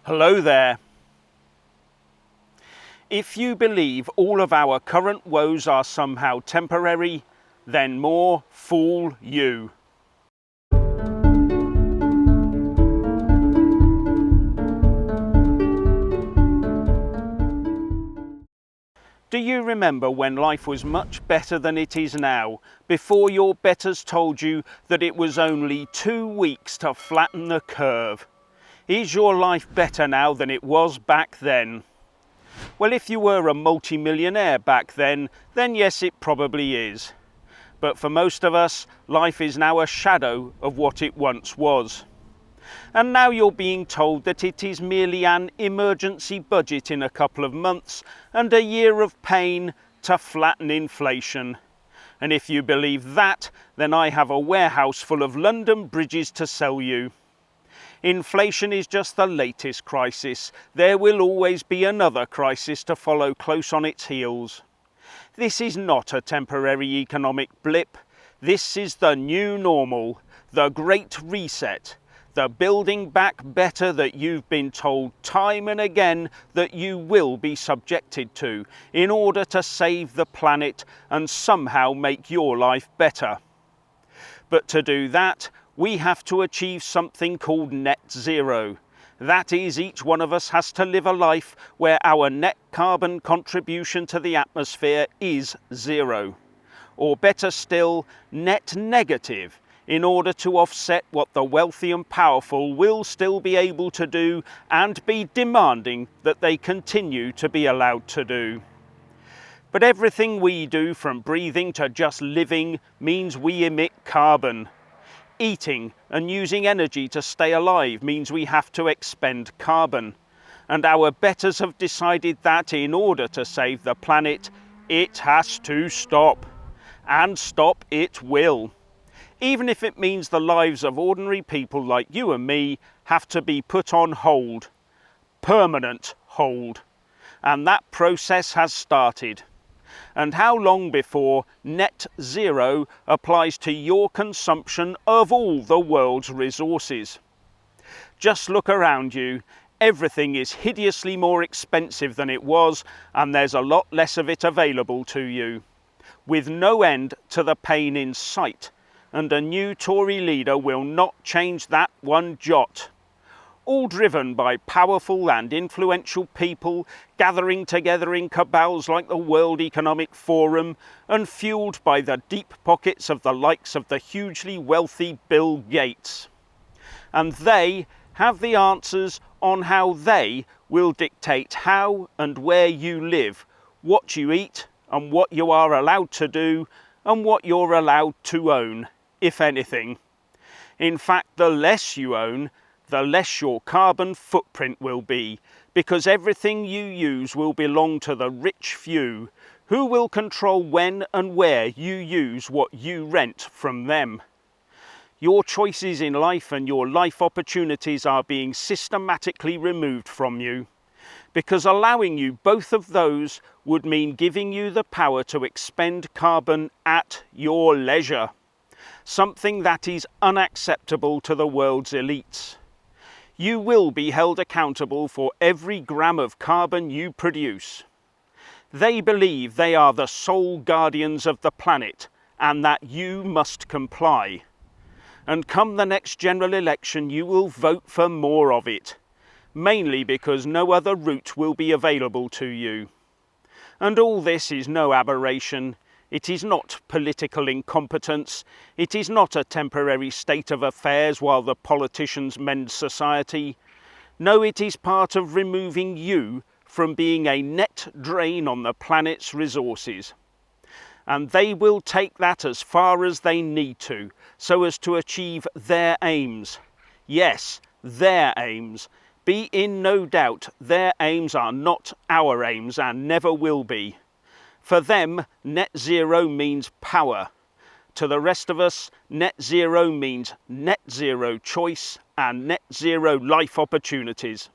Hello there. If you believe all of our current woes are somehow temporary, then more fool you. Do you remember when life was much better than it is now, before your betters told you that it was only 2 weeks to flatten the curve? Is your life better now than it was back then? Well, if you were a multi-millionaire back then yes, it probably is. But for most of us, life is now a shadow of what it once was. And now you're being told that it is merely an emergency budget in a couple of months and a year of pain to flatten inflation. And if you believe that, then I have a warehouse full of London bridges to sell you. Inflation is just the latest crisis. There will always be another crisis to follow close on its heels. This is not a temporary economic blip. This is the new normal, the Great Reset, the building back better that you've been told time and again that you will be subjected to in order to save the planet and somehow make your life better. But to do that, we have to achieve something called net zero. That is, each one of us has to live a life where our net carbon contribution to the atmosphere is zero. Or better still, net negative, in order to offset what the wealthy and powerful will still be able to do and be demanding that they continue to be allowed to do. But everything we do, from breathing to just living, means we emit carbon. Eating and using energy to stay alive means we have to expend carbon. And our betters have decided that in order to save the planet, it has to stop. And stop it will. Even if it means the lives of ordinary people like you and me have to be put on hold. Permanent hold. And that process has started. And how long before net zero applies to your consumption of all the world's resources? Just look around you. Everything is hideously more expensive than it was, and there's a lot less of it available to you, with no end to the pain in sight, and a new Tory leader will not change that one jot. All driven by powerful and influential people gathering together in cabals like the World Economic Forum and fueled by the deep pockets of the likes of the hugely wealthy Bill Gates. And they have the answers on how they will dictate how and where you live, what you eat and what you are allowed to do and what you're allowed to own, if anything. In fact, the less you own, the less your carbon footprint will be, because everything you use will belong to the rich few, who will control when and where you use what you rent from them. Your choices in life and your life opportunities are being systematically removed from you, because allowing you both of those would mean giving you the power to expend carbon at your leisure, something that is unacceptable to the world's elites. You will be held accountable for every gram of carbon you produce. They believe they are the sole guardians of the planet and that you must comply. And come the next general election, you will vote for more of it, mainly because no other route will be available to you. And all this is no aberration. It is not political incompetence. It is not a temporary state of affairs while the politicians mend society. No, it is part of removing you from being a net drain on the planet's resources. And they will take that as far as they need to, so as to achieve their aims. Yes, their aims. Be in no doubt, their aims are not our aims and never will be. For them, net zero means power. To the rest of us, net zero means net zero choice and net zero life opportunities.